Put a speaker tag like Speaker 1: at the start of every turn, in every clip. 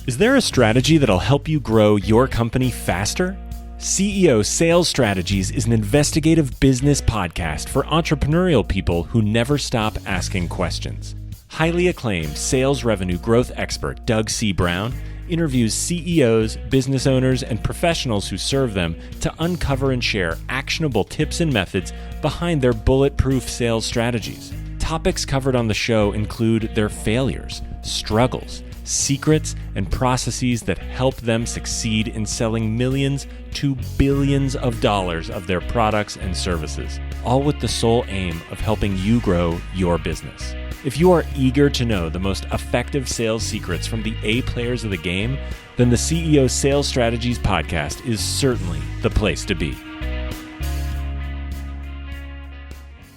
Speaker 1: Is there a strategy that'll help you grow your company faster? CEO Sales Strategies is an investigative business podcast for entrepreneurial people who never stop asking questions. Highly acclaimed sales revenue growth expert Doug C. Brown interviews CEOs, business owners, and professionals who serve them to uncover and share actionable tips and methods behind their bulletproof sales strategies. Topics covered on the show include their failures, struggles, secrets, and processes that help them succeed in selling millions to billions of dollars of their products and services, all with the sole aim of helping you grow your business. If you are eager to know the most effective sales secrets from the A players of the game, then the CEO Sales Strategies podcast is certainly the place to be.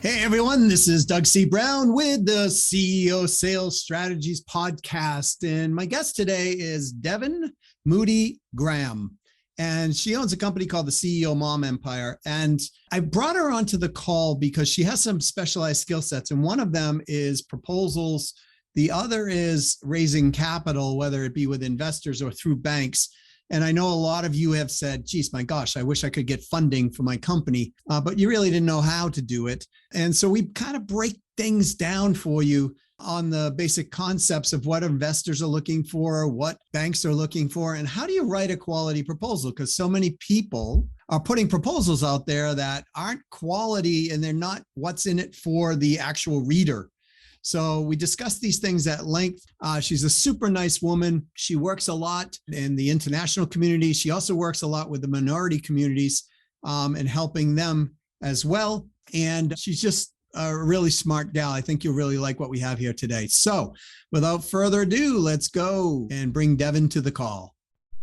Speaker 2: Hey everyone, this is Doug C. Brown with the CEO Sales Strategies podcast. And my guest today is Devon Moody-Graham. And she owns a company called the CEO Mom Empire. And I brought her onto the call because she has some specialized skill sets. And one of them is proposals. The other is raising capital, whether it be with investors or through banks. And I know a lot of you have said, geez, my gosh, I wish I could get funding for my company, but you really didn't know how to do it. And so we kind of break things down for you on the basic concepts of what investors are looking for, what banks are looking for, and how do you write a quality proposal? Because so many people are putting proposals out there that aren't quality and they're not what's in it for the actual reader. So we discussed these things at length. She's a super nice woman. She works a lot in the international community. She also works a lot with the minority communities and helping them as well. And she's just a really smart gal. I think you'll really like what we have here today. So without further ado, let's go and bring Devon to the call.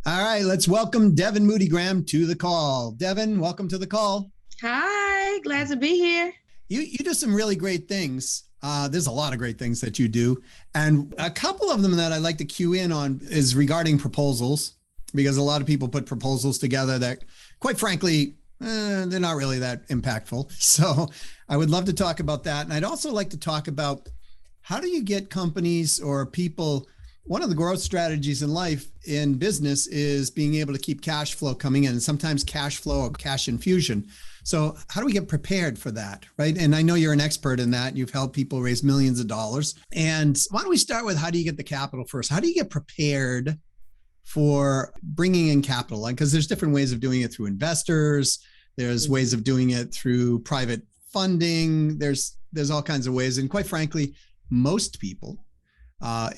Speaker 2: All right, let's welcome Devon Moody-Graham to the call. Devon, welcome to the call.
Speaker 3: Hi, glad to be here.
Speaker 2: You do some really great things. There's a lot of great things that you do. And a couple of them that I'd like to cue in on is regarding proposals, because a lot of people put proposals together that, quite frankly, they're not really that impactful. So I would love to talk about that. And I'd also like to talk about how do you get companies or people, one of the growth strategies in life, in business, is being able to keep cash flow coming in, and sometimes cash flow or cash infusion. So how do we get prepared for that, right? And I know you're an expert in that. You've helped people raise millions of dollars. And why don't we start with how do you get the capital first? How do you get prepared for bringing in capital? Like, because there's different ways of doing it through investors. There's ways of doing it through private funding. There's all kinds of ways. And quite frankly, most people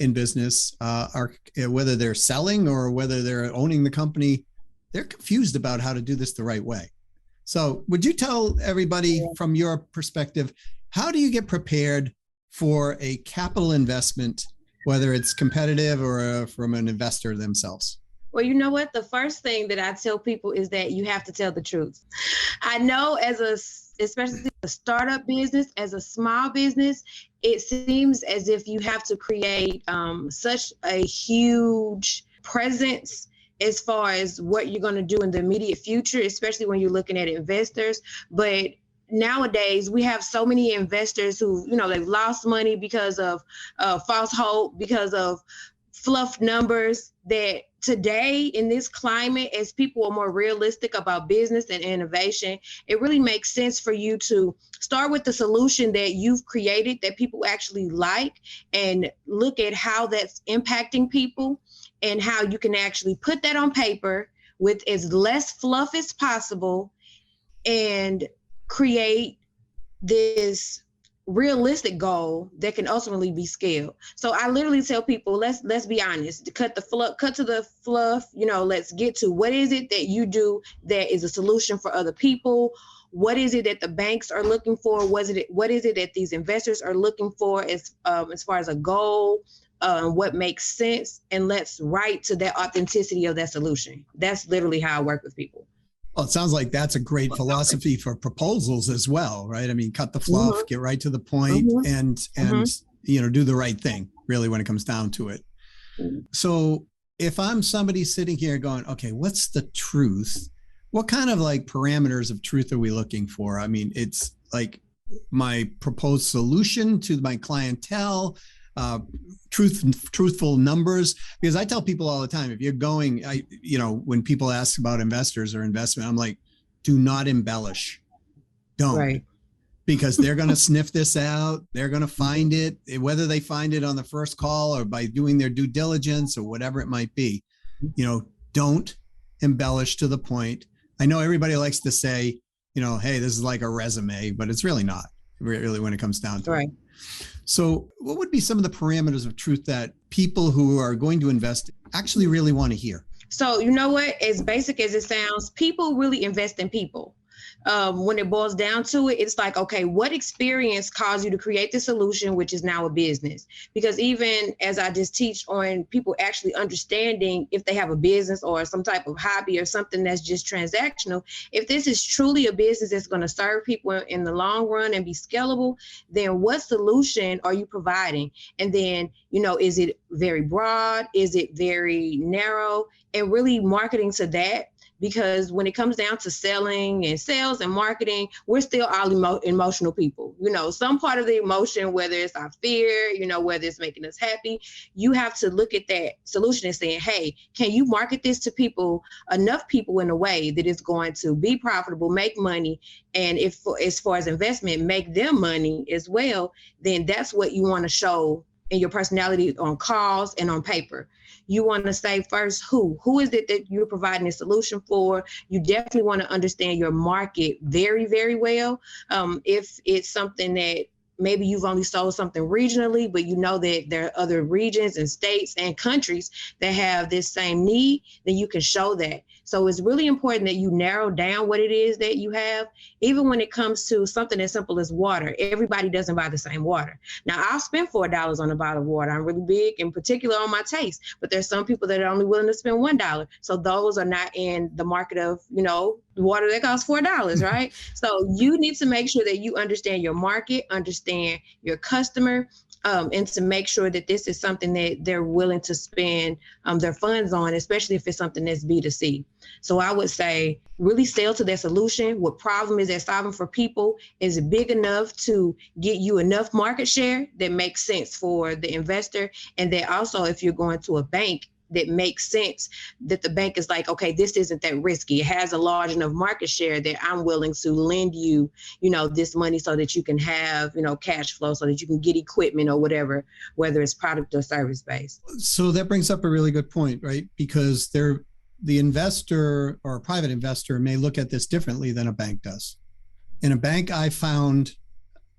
Speaker 2: in business are, whether they're selling or whether they're owning the company, they're confused about how to do this the right way. So would you tell everybody from your perspective, how do you get prepared for a capital investment, whether it's competitive or from an investor themselves?
Speaker 3: Well, you know what? The first thing that I tell people is that you have to tell the truth. I know especially a startup business, as a small business, it seems as if you have to create such a huge presence as far as what you're going to do in the immediate future, especially when you're looking at investors. But nowadays, we have so many investors who, they've lost money because of false hope, because of fluff numbers, that today in this climate, as people are more realistic about business and innovation, it really makes sense for you to start with the solution that you've created that people actually like, and look at how that's impacting people and how you can actually put that on paper with as less fluff as possible and create this realistic goal that can ultimately be scaled. So I literally tell people, let's be honest, cut to the fluff, let's get to what is it that you do that is a solution for other people. What is it that the banks are looking for? What is it that these investors are looking for as far as a goal? What makes sense, and let's write to that authenticity of that solution. That's literally how I work with people.
Speaker 2: Well, it sounds like that's a great philosophy for proposals as well, right? I mean, cut the fluff, get right to the point, and do the right thing, really, when it comes down to it. So if I'm somebody sitting here going, okay, what's the truth? What kind of like parameters of truth are we looking for? I mean, it's like my proposed solution to my clientele, truthful numbers, because I tell people all the time, if you're going, when people ask about investors or investment, I'm like, do not embellish. Don't.
Speaker 3: Right.
Speaker 2: Because they're going to sniff this out. They're going to find it, whether they find it on the first call or by doing their due diligence or whatever it might be. Don't embellish to the point. I know everybody likes to say, hey, this is like a resume, but it's really not, really, when it comes down to it. So what would be some of the parameters of truth that people who are going to invest actually really want to hear?
Speaker 3: So you know what? As basic as it sounds, people really invest in people. When it boils down to it, it's like, okay, what experience caused you to create the solution, which is now a business? Because even as I just teach on people actually understanding if they have a business or some type of hobby or something that's just transactional, if this is truly a business that's going to serve people in the long run and be scalable, then what solution are you providing? And then, is it very broad? Is it very narrow? And really marketing to that. Because when it comes down to selling and sales and marketing, we're still all emotional people. Some part of the emotion, whether it's our fear, whether it's making us happy, you have to look at that solution and saying, hey, can you market this to people, enough people in a way that it's going to be profitable, make money, and if as far as investment, make them money as well, then that's what you want to show in your personality on calls and on paper. You want to say first, who is it that you're providing a solution for? You definitely want to understand your market very, very well. If it's something that maybe you've only sold something regionally, but that there are other regions and states and countries that have this same need, then you can show that. So it's really important that you narrow down what it is that you have. Even when it comes to something as simple as water, everybody doesn't buy the same water. Now, I'll spend $4 on a bottle of water. I'm really big, in particular on my taste, but there's some people that are only willing to spend $1. So those are not in the market of, water that costs $4, right? So you need to make sure that you understand your market, understand your customer, and to make sure that this is something that they're willing to spend their funds on, especially if it's something that's B2C. So I would say really sell to their solution. What problem is that solving for people? Is it big enough to get you enough market share that makes sense for the investor? And then also, if you're going to a bank, that makes sense, that the bank is like, okay, this isn't that risky. It has a large enough market share that I'm willing to lend you, this money so that you can have, cash flow, so that you can get equipment or whatever, whether it's product or service based.
Speaker 2: So that brings up a really good point, right? Because the investor or a private investor may look at this differently than a bank does. In a bank, I found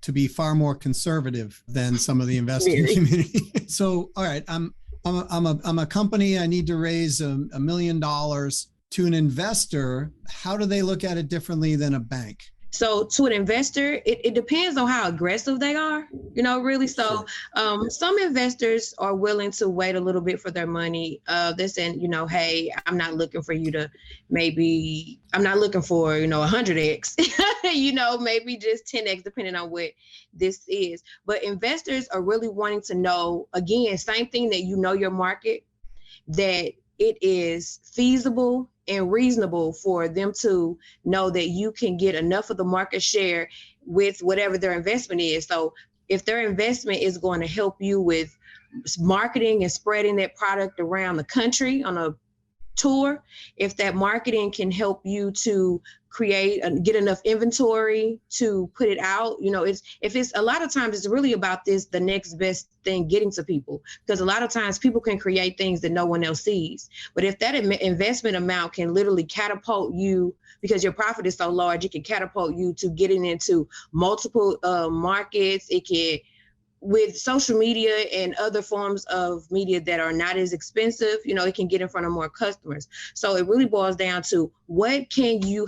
Speaker 2: to be far more conservative than some of the investing community. So, all right, I'm a company. I need to raise $1 million. To an investor, how do they look at it differently than a bank?
Speaker 3: So to an investor, it depends on how aggressive they are, really. So some investors are willing to wait a little bit for their money. They're saying, hey, I'm not looking for you to I'm not looking for, 100X, maybe just 10X, depending on what this is. But investors are really wanting to know, again, same thing, that your market, that it is feasible and reasonable for them to know that you can get enough of the market share with whatever their investment is. So if their investment is going to help you with marketing and spreading that product around the country on a tour, if that marketing can help you to create and get enough inventory to put it out, it's a lot of times it's really about the next best thing getting to people, because a lot of times people can create things that no one else sees. But if that investment amount can literally catapult you, because your profit is so large, it can catapult you to getting into multiple markets. It can, with social media and other forms of media that are not as expensive, it can get in front of more customers. So it really boils down to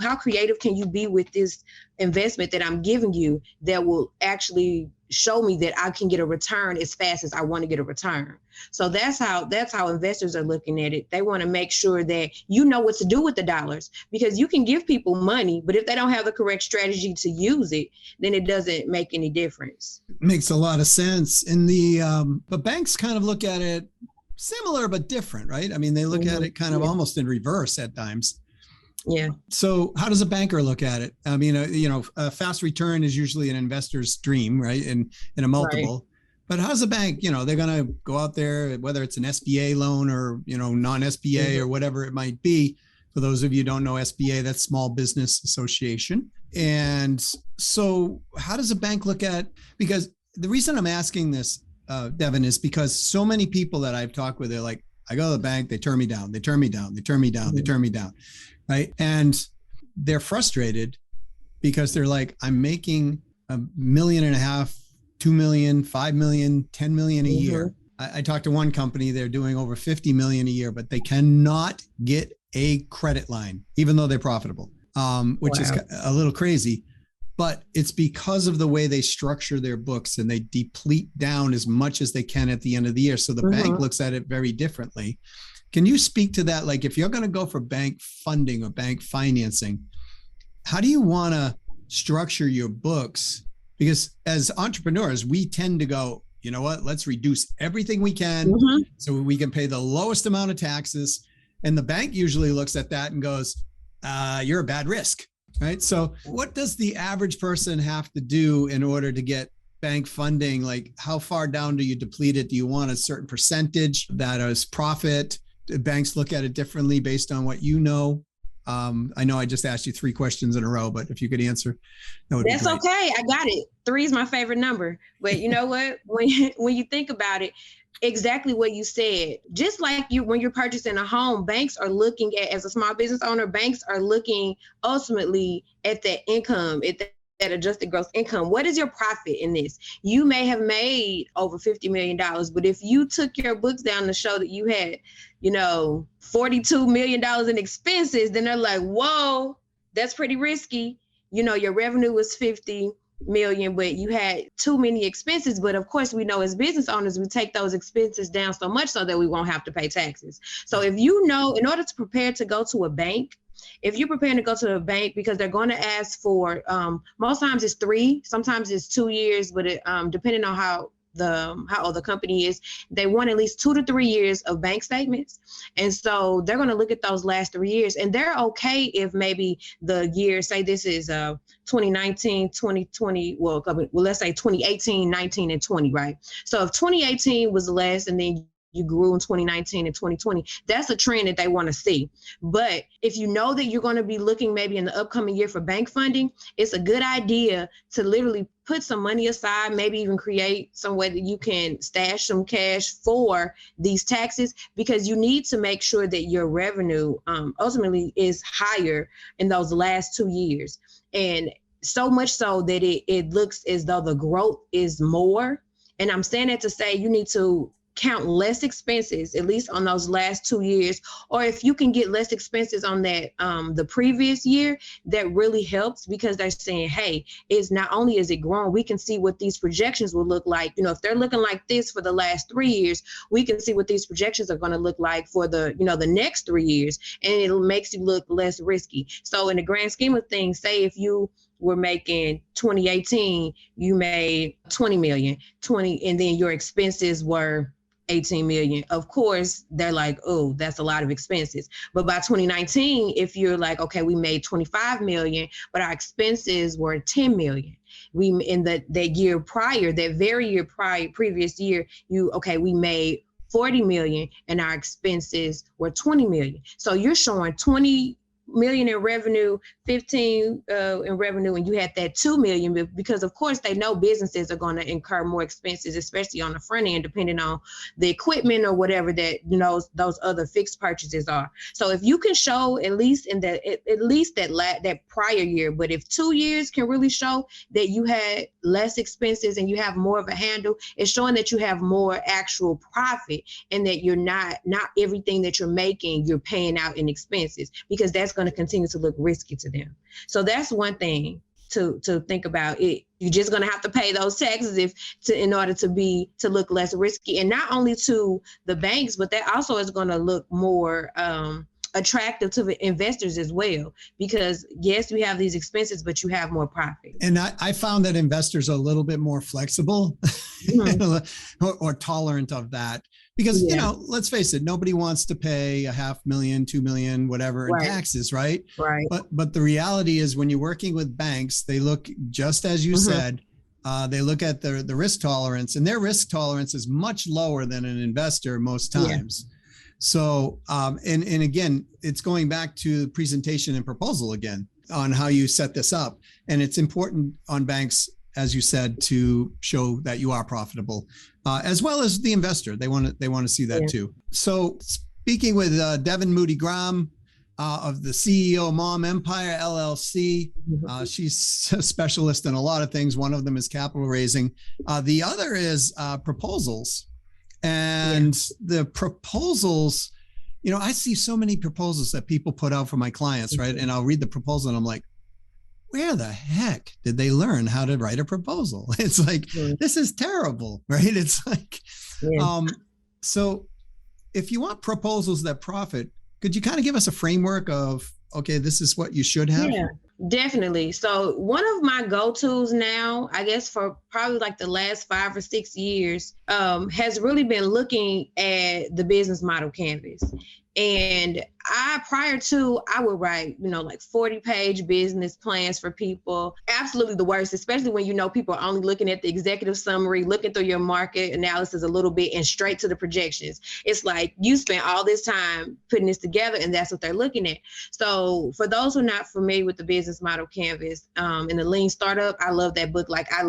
Speaker 3: how creative can you be with this investment that I'm giving you that will actually show me that I can get a return as fast as I want to get a return. So that's how investors are looking at it. They want to make sure that you know what to do with the dollars, because you can give people money, but if they don't have the correct strategy to use it, then it doesn't make any difference.
Speaker 2: Makes a lot of sense. But banks kind of look at it similar but different, right? I mean, they look at it kind of almost in reverse at times.
Speaker 3: Yeah.
Speaker 2: So how does a banker look at it? I mean, a fast return is usually an investor's dream, right? And a multiple. But how's a bank, they're going to go out there, whether it's an SBA loan or, non-SBA or whatever it might be. For those of you who don't know SBA, that's Small Business Association. And so how does a bank look at, because the reason I'm asking this, Devon, is because so many people that I've talked with, they're like, I go to the bank, they turn me down, they turn me down, they turn me down, they turn me down, right? And they're frustrated because they're like, I'm making $1.5 million, 2 million, 5 million, 10 million a year. I talked to one company, they're doing over 50 million a year, but they cannot get a credit line, even though they're profitable, which is a little crazy. But it's because of the way they structure their books and they deplete down as much as they can at the end of the year. So the bank looks at it very differently. Can you speak to that? Like if you're going to go for bank funding or bank financing, how do you want to structure your books? Because as entrepreneurs, we tend to go, you know what, let's reduce everything we can so we can pay the lowest amount of taxes. And the bank usually looks at that and goes, you're a bad risk. Right. So what does the average person have to do in order to get bank funding? Like how far down do you deplete it? Do you want a certain percentage that is profit? Do banks look at it differently based on what you know? I know I just asked you 3 questions in a row, but if you could answer, that would be great.
Speaker 3: That's okay. I got it. 3 is my favorite number. But you know what? When you think about it, exactly what you said. Just like when you're purchasing a home, banks are looking at, as a small business owner, banks are looking ultimately at that income, at that adjusted gross income. What is your profit in this? You may have made over $50 million, but if you took your books down to show that you had, $42 million in expenses, then they're like, whoa, that's pretty risky. Your revenue was 50 million, but you had too many expenses. But of course, we know as business owners, we take those expenses down so much so that we won't have to pay taxes. So if in order to prepare to go to a bank, if you're preparing to go to a bank, because they're going to ask for, most times it's 3, sometimes it's 2 years, but it, depending on how old the company is, they want at least 2 to 3 years of bank statements. And so they're going to look at those last 3 years, and they're okay if maybe the year, say this is 2019, 2020, well, let's say 2018, 19, and 20, right? So if 2018 was the last and then you grew in 2019 and 2020, that's a trend that they want to see. But if you know that you're going to be looking maybe in the upcoming year for bank funding, it's a good idea to literally put some money aside, maybe even create some way that you can stash some cash for these taxes, because you need to make sure that your revenue ultimately is higher in those last 2 years. And so much so that it looks as though the growth is more. And I'm saying that to say you need to count less expenses, at least on those last 2 years, or if you can get less expenses on that the previous year, that really helps, because they're saying, hey, it's not only is it growing, we can see what these projections will look like. If they're looking like this for the last 3 years, we can see what these projections are going to look like for the the next 3 years, and it makes you look less risky. So in the grand scheme of things, say if you were making 2018, you made 20 million, and then your expenses were 18 million. Of course, they're like, oh, that's a lot of expenses. But by 2019, if you're like, okay, we made 25 million, but our expenses were 10 million. We in that year prior, that very year prior, previous year, we made 40 million and our expenses were 20 million. So you're showing 20 million in revenue, 15 in revenue, and you had that 2 million, because of course they know businesses are going to incur more expenses, especially on the front end, depending on the equipment or whatever that those other fixed purchases are. So if you can show at least that prior year, but if 2 years can really show that you had less expenses and you have more of a handle, it's showing that you have more actual profit, and that you're not everything that you're making you're paying out in expenses, because that's going to continue to look risky to them. So that's one thing to think about. You're just going to have to pay those taxes in order to look less risky, and not only to the banks, but that also is going to look more attractive to the investors as well, because yes, we have these expenses, but you have more profit. And
Speaker 2: I found that investors are a little bit more flexible or tolerant of that. Because, let's face it, nobody wants to pay $500,000, 2 million, whatever in taxes, right?
Speaker 3: Right.
Speaker 2: But the reality is, when you're working with banks, they look, just as you said, They look at the risk tolerance, and their risk tolerance is much lower than an investor most times. Yeah. So, and again, it's going back to presentation and proposal again on how you set this up. And it's important on banks, as you said, to show that you are profitable, as well as the investor. They want to see that too. So speaking with Devon Moody-Graham, of the CEO Mom Empire LLC. She's a specialist in a lot of things. One of them is capital raising. The other is proposals. And the proposals, I see so many proposals that people put out for my clients, right? And I'll read the proposal and I'm like, where the heck did they learn how to write a proposal? It's like, this is terrible, right? It's like, so if you want proposals that profit, could you kind of give us a framework of, okay, this is what you should have?
Speaker 3: Yeah, definitely. So one of my go-tos now, I guess for probably like the last 5 or 6 years, has really been looking at the business model canvas. And prior to, I would write, like 40-page business plans for people. Absolutely the worst, especially when people are only looking at the executive summary, looking through your market analysis a little bit and straight to the projections. It's like you spent all this time putting this together and that's what they're looking at. So for those who are not familiar with the business model canvas and the Lean Startup, I love that book. Like I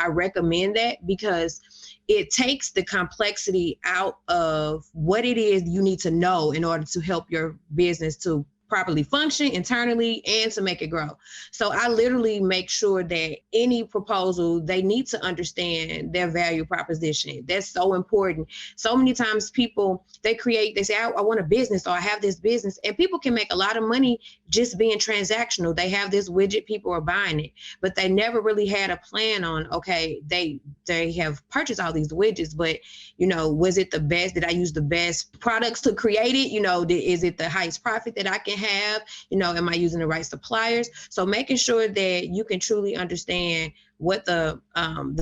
Speaker 3: recommend that because it takes the complexity out of what it is you need to know in order to help your business to properly function internally and to make it grow. So I literally make sure that any proposal, they need to understand their value proposition. That's so important. So many times people, they say, I want a business, or I have this business, and people can make a lot of money just being transactional. They have this widget, people are buying it, but they never really had a plan on, okay, they have purchased all these widgets, but was it the best? Did I use the best products to create it? Is it the highest profit that I can have? Am I using the right suppliers? So making sure that you can truly understand what the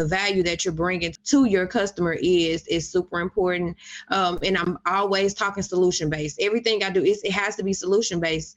Speaker 3: value that you're bringing to your customer is super important. And I'm always talking solution-based. Everything I do, it has to be solution-based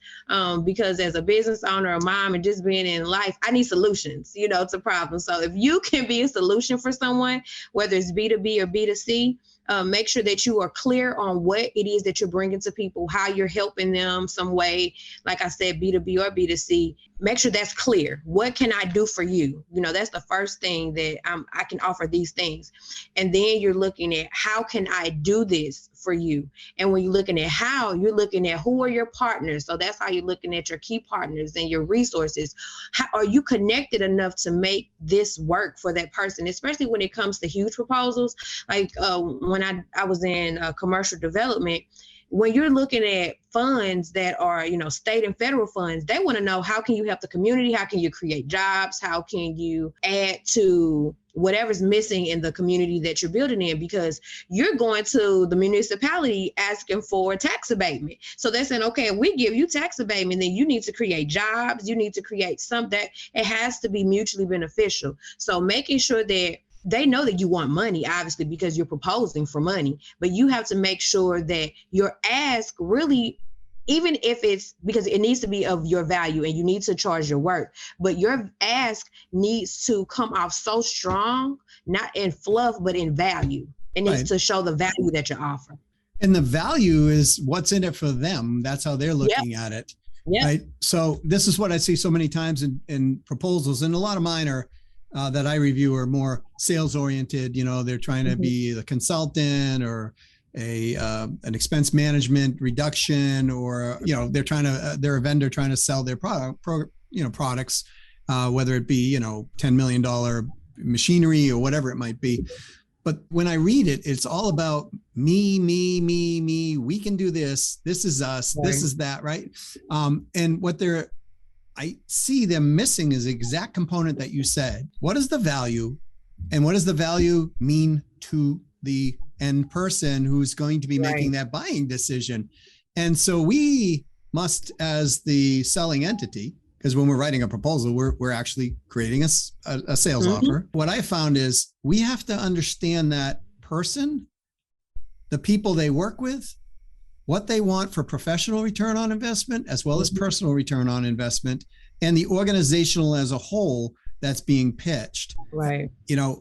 Speaker 3: because as a business owner, a mom, and just being in life, I need solutions, to problems. So if you can be a solution for someone, whether it's B2B or B2C, make sure that you are clear on what it is that you're bringing to people, how you're helping them some way. Like I said, B2B or B2C, make sure that's clear. What can I do for you? That's the first thing that I can offer these things. And then you're looking at how can I do this for you? And when you're looking at how, you're looking at who are your partners. So that's how you're looking at your key partners and your resources. How are you connected enough to make this work for that person, especially when it comes to huge proposals? Like when I was in commercial development, when you're looking at funds that are, state and federal funds, they want to know, how can you help the community? How can you create jobs? How can you add to whatever's missing in the community that you're building in? Because you're going to the municipality asking for tax abatement. So they're saying, okay, if we give you tax abatement, then you need to create jobs. You need to create something that it has to be mutually beneficial. So making sure that they know that you want money, obviously, because you're proposing for money, but you have to make sure that your ask really, even if it's because it needs to be of your value and you need to charge your work, but your ask needs to come off so strong, not in fluff, but in value. It needs to show the value that you offer.
Speaker 2: And the value is what's in it for them. That's how they're looking at it. Right. So this is what I see so many times in proposals, and a lot of mine are that I review are more sales oriented. They're trying to be the consultant or an expense management reduction, or they're a vendor trying to sell their products, whether it be $10 million machinery or whatever it might be. But when I read it, it's all about me. We can do this. This is us. Right. This is that. Right. And what I see them missing is the exact component that you said. What is the value, and what does the value mean to the end person who's going to be making that buying decision? And so we must, as the selling entity, because when we're writing a proposal, we're actually creating a sales offer. What I found is we have to understand that person, the people they work with, what they want for professional return on investment, as well as personal return on investment, and the organizational as a whole, that's being pitched.
Speaker 3: Right.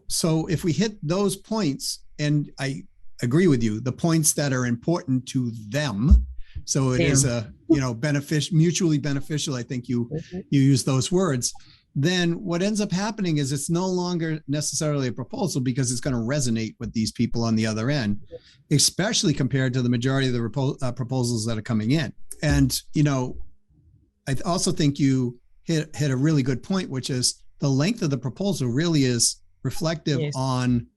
Speaker 2: So if we hit those points, and I agree with you, the points that are important to them. So it is a, mutually beneficial. I think you use those words. Then what ends up happening is it's no longer necessarily a proposal because it's going to resonate with these people on the other end, especially compared to the majority of the proposals that are coming in. And, I also think you hit a really good point, which is the length of the proposal really is reflective on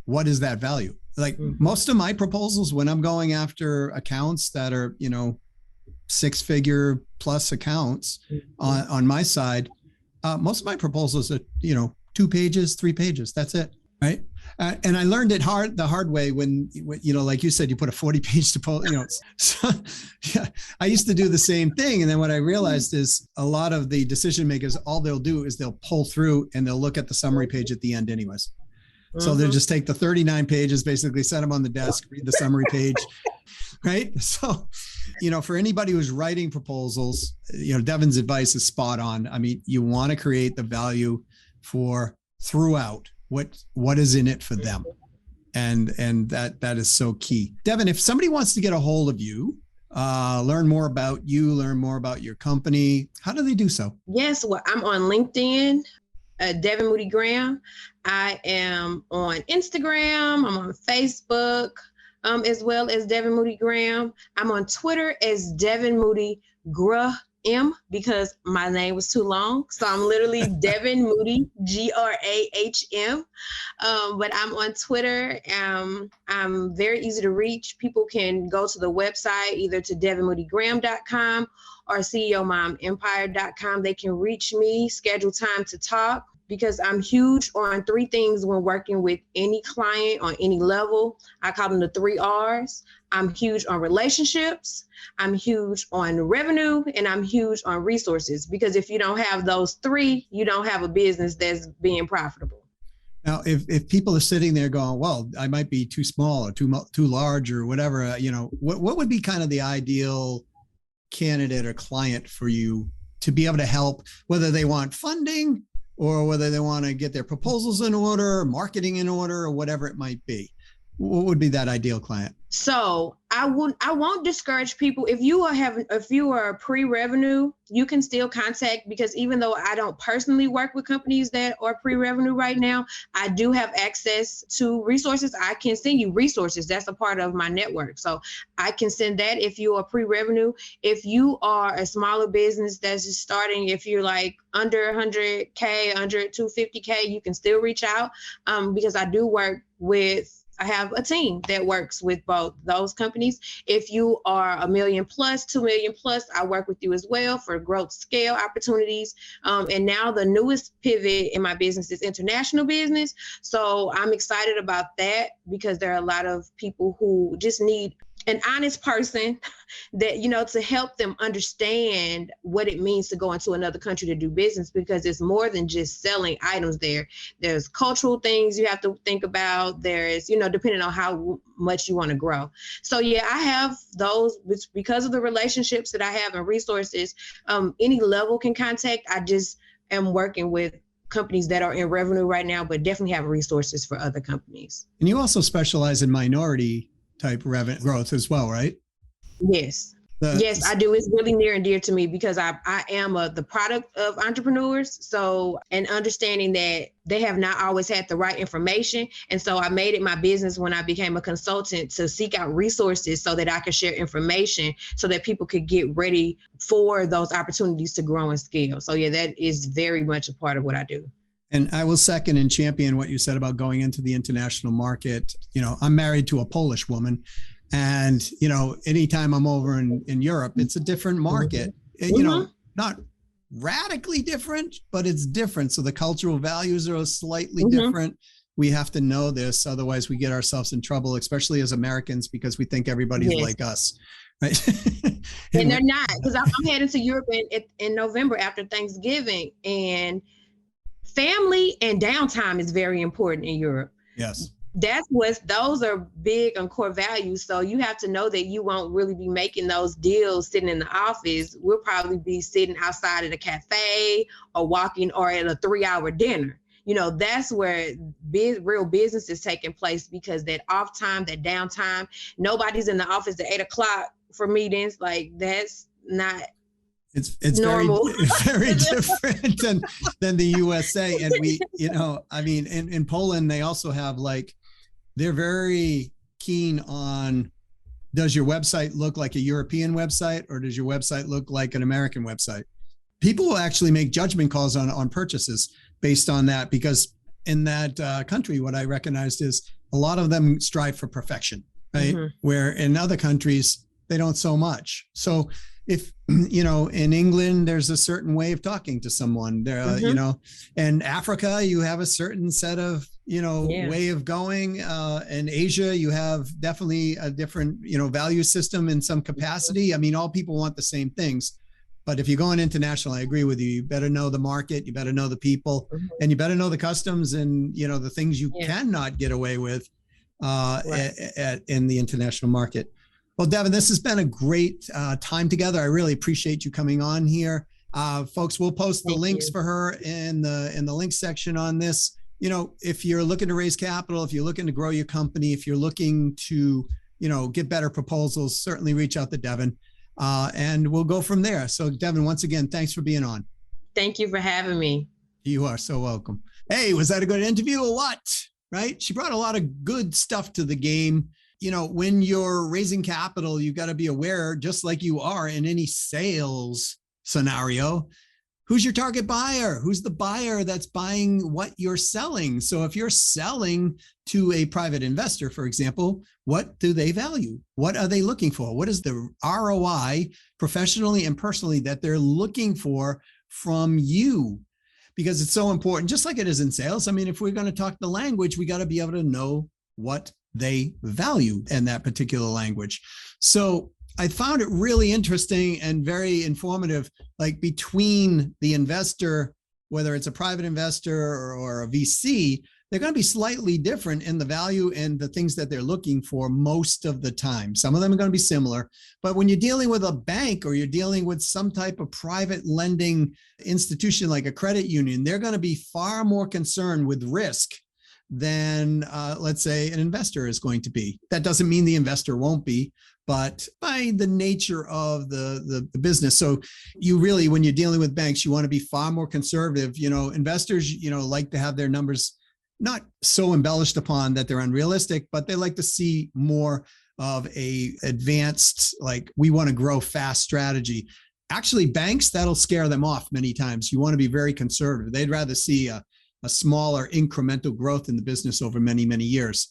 Speaker 2: what is that value. Like most of my proposals, when I'm going after accounts that are, 6-figure plus accounts on my side, most of my proposals are, 2 pages, 3 pages. That's it. Right. And I learned it the hard way when, like you said, you put a 40-page proposal, so, yeah, I used to do the same thing. And then what I realized is a lot of the decision makers, all they'll do is they'll pull through and they'll look at the summary page at the end anyways. So they'll just take the 39 pages, basically set them on the desk, read the summary page. Right. So, for anybody who's writing proposals, Devon's advice is spot on. I mean, you want to create the value for throughout what is in it for them. And that is so key. Devon, if somebody wants to get a hold of you, learn more about you, learn more about your company, how do they do so?
Speaker 3: Yes. Well, I'm on LinkedIn, Devon Moody-Graham. I am on Instagram. I'm on Facebook, as well as Devon Moody-Graham. I'm on Twitter as Devon Moody-Graham because my name was too long. So I'm literally Devon Moody, Graham. But I'm on Twitter. I'm very easy to reach. People can go to the website, either to devonmoodygraham.com or CEOMomEmpire.com. They can reach me, schedule time to talk, because I'm huge on 3 things when working with any client on any level. I call them the 3 R's. I'm huge on relationships, I'm huge on revenue, and I'm huge on resources, because if you don't have those 3, you don't have a business that's being profitable.
Speaker 2: Now, if people are sitting there going, well, I might be too small or too large or whatever, what would be kind of the ideal candidate or client for you to be able to help, whether they want funding or whether they want to get their proposals in order, marketing in order, or whatever it might be? What would be that ideal client?
Speaker 3: So I won't discourage people. If you are pre-revenue, you can still contact, because even though I don't personally work with companies that are pre-revenue right now, I do have access to resources. I can send you resources. That's a part of my network. So I can send that if you are pre-revenue. If you are a smaller business that's just starting, if you're like under 100K, under 250K, you can still reach out, because I do work with, I have a team that works with both those companies. If you are $1 million plus, $2 million plus, I work with you as well for growth scale opportunities. And now the newest pivot in my business is international business. So I'm excited about that, because there are a lot of people who just need an honest person that, to help them understand what it means to go into another country to do business, because it's more than just selling items there. There's cultural things you have to think about. There's, depending on how much you want to grow. So yeah, I have those, because of the relationships that I have and resources, any level can contact. I just am working with companies that are in revenue right now, but definitely have resources for other companies.
Speaker 2: And you also specialize in minority type revenue growth as well, right?
Speaker 3: Yes. Yes, I do. It's really near and dear to me, because I am the product of entrepreneurs. So, and understanding that they have not always had the right information. And so I made it my business when I became a consultant to seek out resources so that I could share information so that people could get ready for those opportunities to grow and scale. So yeah, that is very much a part of what I do.
Speaker 2: And I will second and champion what you said about going into the international market. I'm married to a Polish woman, and, anytime I'm over in Europe, it's a different market, not radically different, but it's different. So the cultural values are slightly different. We have to know this. Otherwise we get ourselves in trouble, especially as Americans, because we think everybody's like us. Right.
Speaker 3: And they're not, because I'm heading to Europe in November after Thanksgiving, and family and downtime is very important in Europe.
Speaker 2: Yes.
Speaker 3: Those are big and core values. So you have to know that you won't really be making those deals sitting in the office. We'll probably be sitting outside at a cafe or walking or at a 3-hour dinner. That's where real business is taking place, because that off time, that downtime, nobody's in the office at 8:00 for meetings. Like, that's not
Speaker 2: It's
Speaker 3: normal.
Speaker 2: very different than the USA. And we, in Poland, they also have they're very keen on, does your website look like a European website or does your website look like an American website? People will actually make judgment calls on purchases based on that, because in that country, what I recognized is a lot of them strive for perfection, right? Mm-hmm. Where in other countries, they don't so much. So if, in England, there's a certain way of talking to someone, and Africa, you have a certain set of, way of going. In Asia, you have definitely a different, value system in some capacity. I mean, all people want the same things. But if you're going international, I agree with you. You better know the market, you better know the people, and you better know the customs and, the things you cannot get away with in the international market. Well, Devon, this has been a great time together. I really appreciate you coming on here. Folks, we'll post the links for her in the link section on this. If you're looking to raise capital, if you're looking to grow your company, if you're looking to, get better proposals, certainly reach out to Devon. And we'll go from there. So Devon, once again, thanks for being on.
Speaker 3: Thank you for having me.
Speaker 2: You are so welcome. Hey, was that a good interview or what? Right? She brought a lot of good stuff to the game. When you're raising capital, you got to be aware, just like you are in any sales scenario, who's your target buyer? Who's the buyer that's buying what you're selling? So if you're selling to a private investor, for example, what do they value? What are they looking for? What is the ROI professionally and personally that they're looking for from you? Because it's so important, just like it is in sales. I mean, if we're going to talk the language, we got to be able to know what they value in that particular language. So I found it really interesting and very informative, like between the investor, whether it's a private investor or a VC, they're going to be slightly different in the value and the things that they're looking for most of the time. Some of them are going to be similar, but when you're dealing with a bank or you're dealing with some type of private lending institution like a credit union, they're going to be far more concerned with risk than, let's say, an investor is going to be. That doesn't mean the investor won't be, but by the nature of the business. So you really, when you're dealing with banks, you want to be far more conservative. Investors, like to have their numbers not so embellished upon that they're unrealistic, but they like to see more of a advanced, like, we want to grow fast strategy. Actually, banks, that'll scare them off many times. You want to be very conservative. They'd rather see a smaller incremental growth in the business over many, many years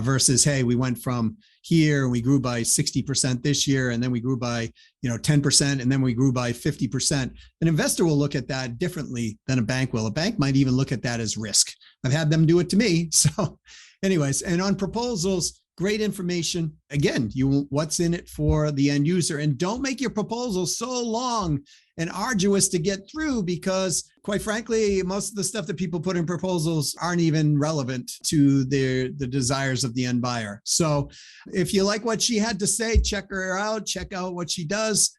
Speaker 2: versus, hey, we went from here and we grew by 60% this year, and then we grew by 10%, and then we grew by 50%. An investor will look at that differently than a bank will. A bank might even look at that as risk. I've had them do it to me. So anyways, and on proposals, great information. Again, what's in it for the end user, and don't make your proposal so long and arduous to get through, because quite frankly, most of the stuff that people put in proposals aren't even relevant to the desires of the end buyer. So if you like what she had to say, check her out, check out what she does,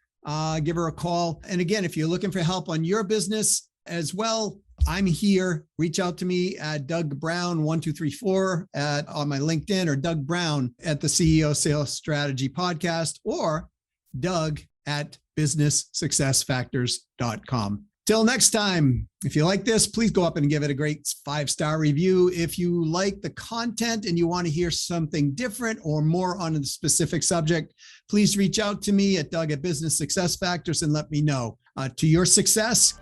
Speaker 2: give her a call. And again, if you're looking for help on your business as well, I'm here. Reach out to me at Doug Brown 1234 on my LinkedIn, or Doug Brown at the CEO Sales Strategy Podcast, or Doug at businesssuccessfactors.com. Till next time, if you like this, please go up and give it a great 5-star review. If you like the content and you want to hear something different or more on a specific subject, please reach out to me at Doug at Business Success Factors and let me know. To your success,